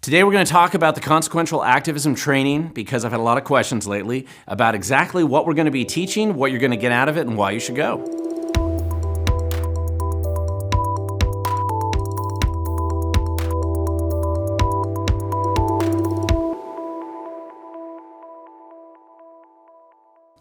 Today we're going to talk about the Consequential Activism Training because I've had a lot of questions lately about exactly what we're going to be teaching, what you're going to get out of it, and why you should go.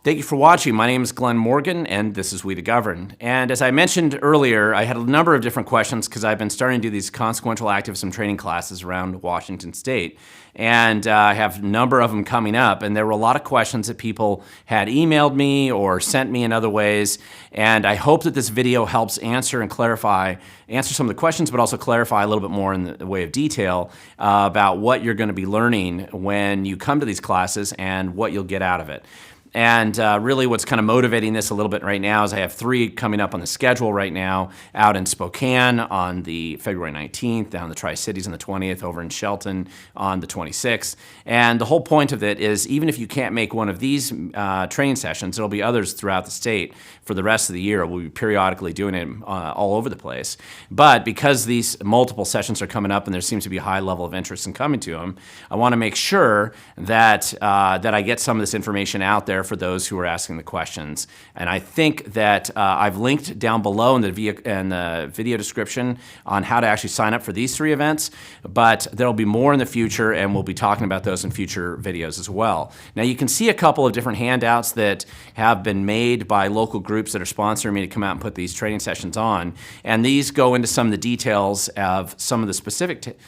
Thank you for watching. My name is Glen Morgan, and this is We to Govern. And as I mentioned earlier, I had a number of different questions because I've been starting to do these consequential activism training classes around Washington State. And I have a number of them coming up, and there were a lot of questions that people had emailed me or sent me in other ways. And I hope that this video helps answer some of the questions, but also clarify a little bit more in the way of detail about what you're going to be learning when you come to these classes and what you'll get out of it. And really what's kind of motivating this a little bit right now is I have 3 coming up on the schedule right now, out in Spokane on the February 19th, down in the Tri-Cities on the 20th, over in Shelton on the 26th. And the whole point of it is even if you can't make one of these training sessions, there'll be others throughout the state for the rest of the year. We'll be periodically doing it all over the place. But because these multiple sessions are coming up and there seems to be a high level of interest in coming to them, I want to make sure that, that I get some of this information out there for those who are asking the questions. And I think that I've linked down below in the video description on how to actually sign up for these 3 events, but there'll be more in the future, and we'll be talking about those in future videos as well. Now you can see a couple of different handouts that have been made by local groups that are sponsoring me to come out and put these training sessions on, and these go into some of the details of some of the specific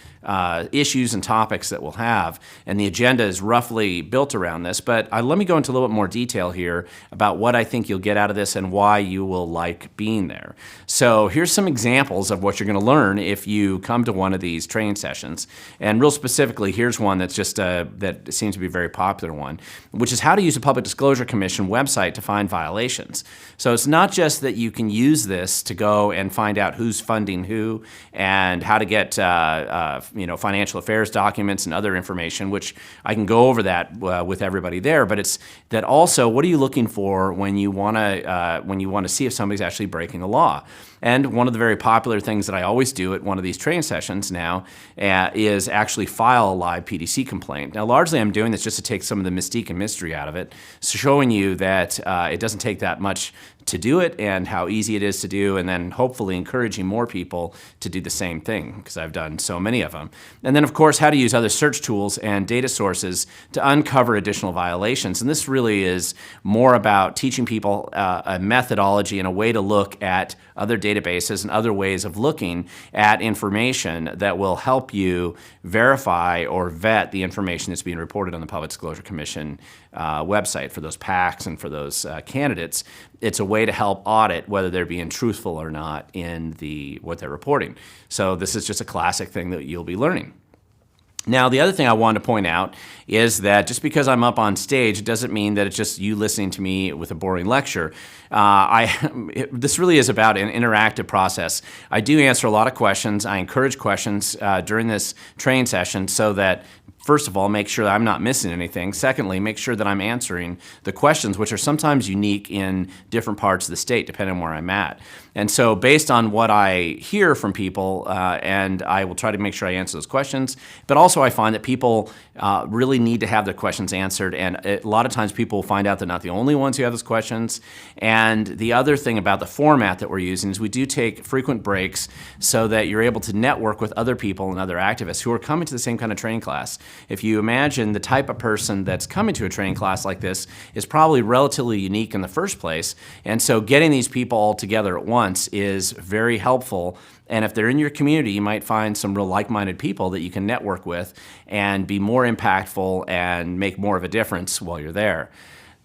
issues and topics that we'll have, and the agenda is roughly built around this, but let me go into a little bit more detail here about what I think you'll get out of this and why you will like being there. So here's some examples of what you're going to learn if you come to one of these training sessions, and real specifically, here's one that's just that seems to be a very popular one, which is how to use a Public Disclosure Commission website to find violations. So it's not just that you can use this to go and find out who's funding who and how to get financial affairs documents and other information, which I can go over that with everybody there. But it's that also, what are you looking for when you want to see if somebody's actually breaking the law? And one of the very popular things that I always do at one of these training sessions now is actually file a live PDC complaint. Now, largely I'm doing this just to take some of the mystique and mystery out of it, showing you that it doesn't take that much to do it and how easy it is to do, and then hopefully encouraging more people to do the same thing because I've done so many of them. And then of course how to use other search tools and data sources to uncover additional violations. And this really is more about teaching people a methodology and a way to look at other databases and other ways of looking at information that will help you verify or vet the information that's being reported on the Public Disclosure Commission website for those PACs and for those candidates. It's a way to help audit whether they're being truthful or not in what they're reporting. So this is just a classic thing that you'll be learning. Now, the other thing I wanted to point out is that just because I'm up on stage doesn't mean that it's just you listening to me with a boring lecture. This really is about an interactive process. I do answer a lot of questions. I encourage questions during this training session so that, first of all, make sure that I'm not missing anything. Secondly, make sure that I'm answering the questions, which are sometimes unique in different parts of the state, depending on where I'm at. And so based on what I hear from people, and I will try to make sure I answer those questions, but also I find that people really need to have their questions answered, and a lot of times people will find out they're not the only ones who have those questions. And the other thing about the format that we're using is we do take frequent breaks so that you're able to network with other people and other activists who are coming to the same kind of training class. If you imagine the type of person that's coming to a training class like this is probably relatively unique in the first place, and so getting these people all together at once is very helpful. And if they're in your community, you might find some real like-minded people that you can network with and be more impactful and make more of a difference while you're there.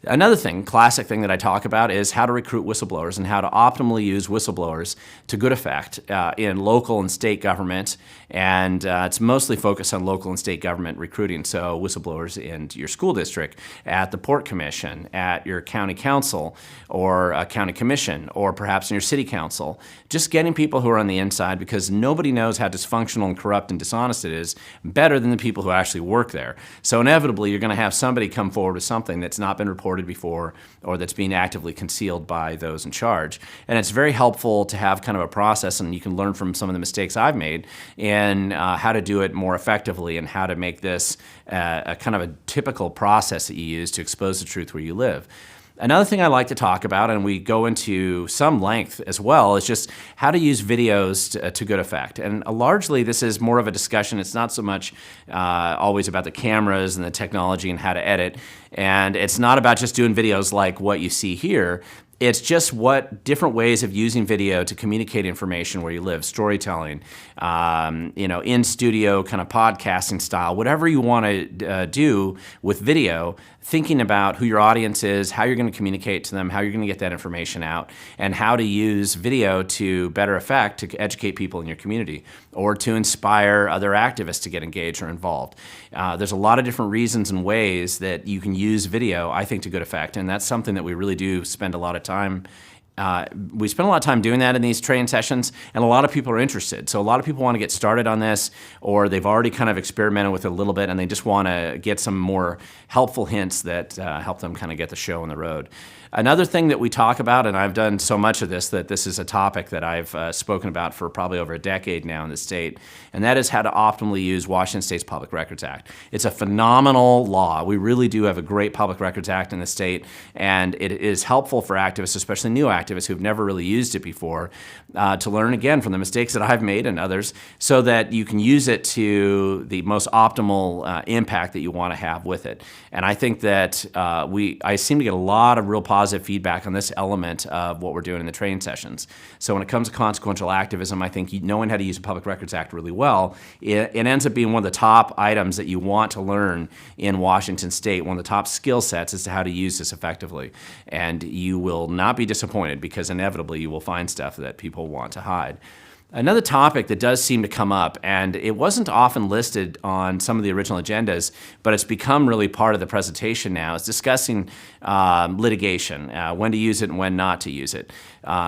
Another thing, classic thing that I talk about is how to recruit whistleblowers and how to optimally use whistleblowers to good effect in local and state government. And it's mostly focused on local and state government recruiting. So whistleblowers in your school district, at the Port Commission, at your county council or a county commission, or perhaps in your city council. Just getting people who are on the inside, because nobody knows how dysfunctional and corrupt and dishonest it is better than the people who actually work there. So inevitably you're going to have somebody come forward with something that's not been reported reported before or that's being actively concealed by those in charge. And it's very helpful to have kind of a process, and you can learn from some of the mistakes I've made in how to do it more effectively and how to make this a kind of a typical process that you use to expose the truth where you live. Another thing I like to talk about, and we go into some length as well, is just how to use videos to good effect. And largely this is more of a discussion. It's not so much always about the cameras and the technology and how to edit. And it's not about just doing videos like what you see here. It's just what different ways of using video to communicate information where you live, storytelling, in studio kind of podcasting style, whatever you want to do with video, thinking about who your audience is, how you're going to communicate to them, how you're going to get that information out, and how to use video to better effect to educate people in your community or to inspire other activists to get engaged or involved. There's a lot of different reasons and ways that you can use video, I think, to good effect, and that's something that we really do spend a lot of time. We spend a lot of time doing that in these training sessions, and a lot of people are interested. So a lot of people want to get started on this, or they've already kind of experimented with it a little bit, and they just want to get some more helpful hints that help them kind of get the show on the road. Another thing that we talk about, and I've done so much of this that this is a topic that I've spoken about for probably over a decade now in the state, and that is how to optimally use Washington State's Public Records Act. It's a phenomenal law. We really do have a great Public Records Act in the state, and it is helpful for activists, especially new activists who've never really used it before, to learn again from the mistakes that I've made and others, so that you can use it to the most optimal impact that you want to have with it. And I think that I seem to get a lot of real positive feedback on this element of what we're doing in the training sessions. So when it comes to consequential activism, I think knowing how to use the Public Records Act really well, it ends up being one of the top items that you want to learn in Washington State. One of the top skill sets as to how to use this effectively. And you will not be disappointed, because inevitably you will find stuff that people want to hide. Another topic that does seem to come up, and it wasn't often listed on some of the original agendas, but it's become really part of the presentation now, is discussing litigation, when to use it and when not to use it.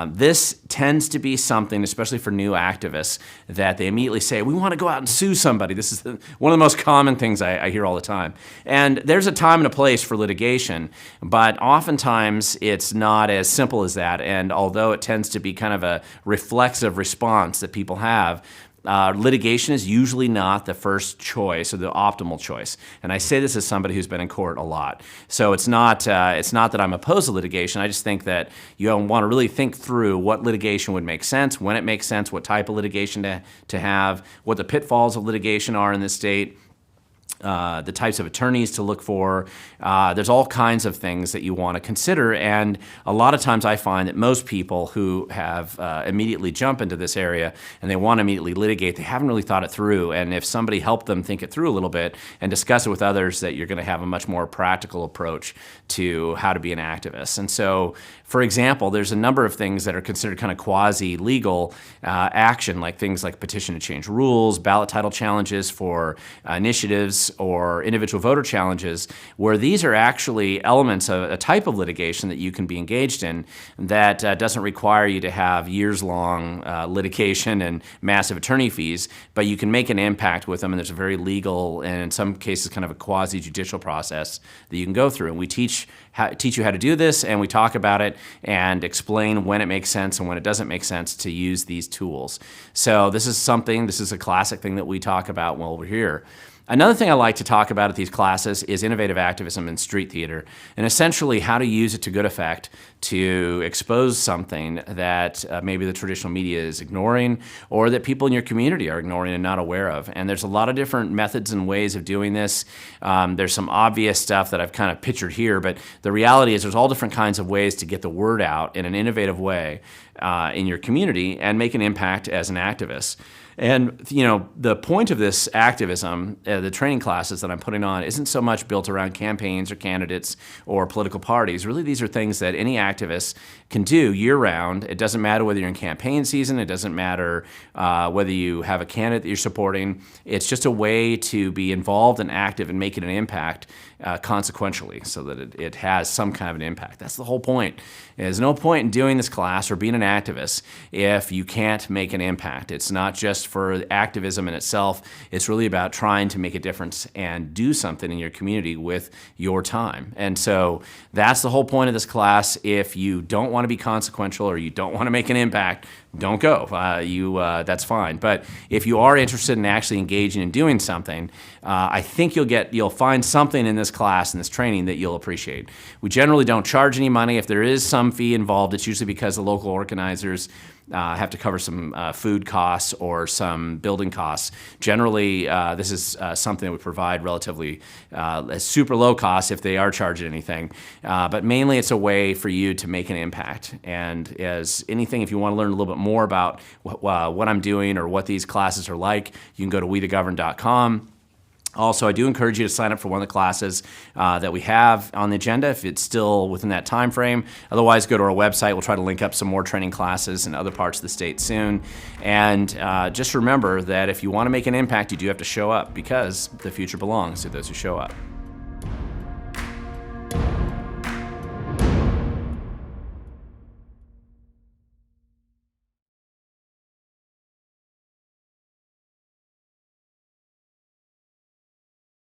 This tends to be something, especially for new activists, that they immediately say, we want to go out and sue somebody. This is one of the most common things I hear all the time. And there's a time and a place for litigation, but oftentimes it's not as simple as that. And although it tends to be kind of a reflexive response that people have, litigation is usually not the first choice or the optimal choice. And I say this as somebody who's been in court a lot. So it's not that I'm opposed to litigation. I just think that you want to really think through what litigation would make sense, when it makes sense, what type of litigation to have, what the pitfalls of litigation are in this state, the types of attorneys to look for. There's all kinds of things that you want to consider, and a lot of times I find that most people who have immediately jump into this area and they want to immediately litigate, they haven't really thought it through, and if somebody helped them think it through a little bit and discuss it with others, that you're going to have a much more practical approach to how to be an activist. And so, for example, there's a number of things that are considered kind of quasi-legal action, like things like petition to change rules, ballot title challenges for initiatives, or individual voter challenges, where these are actually elements of a type of litigation that you can be engaged in that doesn't require you to have years-long litigation and massive attorney fees, but you can make an impact with them, and there's a very legal and in some cases kind of a quasi-judicial process that you can go through. And we teach you how to do this, and we talk about it and explain when it makes sense and when it doesn't make sense to use these tools. So this is a classic thing that we talk about while we're here. Another thing I like to talk about at these classes is innovative activism in street theater, and essentially how to use it to good effect to expose something that maybe the traditional media is ignoring, or that people in your community are ignoring and not aware of. And there's a lot of different methods and ways of doing this. There's some obvious stuff that I've kind of pictured here, but the reality is there's all different kinds of ways to get the word out in an innovative way in your community and make an impact as an activist. And the point of this activism, the training classes that I'm putting on, isn't so much built around campaigns or candidates or political parties. Really, these are things that any activist can do year-round. It doesn't matter whether you're in campaign season. It doesn't matter whether you have a candidate that you're supporting. It's just a way to be involved and active and making an impact consequentially, so that it has some kind of an impact. That's the whole point. There's no point in doing this class or being an activist if you can't make an impact. It's not just just for activism in itself. It's really about trying to make a difference and do something in your community with your time. And so that's the whole point of this class. If you don't want to be consequential or you don't want to make an impact, don't go. That's fine. But if you are interested in actually engaging in doing something, I think you'll find something in this class, in this training, that you'll appreciate. We generally don't charge any money. If there is some fee involved, it's usually because the local organizers have to cover some food costs or some building costs. Generally, this is something that we provide relatively super low cost if they are charging anything. But mainly it's a way for you to make an impact. And as anything, if you want to learn a little bit more about what I'm doing or what these classes are like, you can go to wethegovern.com. Also, I do encourage you to sign up for one of the classes that we have on the agenda if it's still within that time frame. Otherwise, go to our website. We'll try to link up some more training classes in other parts of the state soon. And just remember that if you want to make an impact, you do have to show up, because the future belongs to those who show up.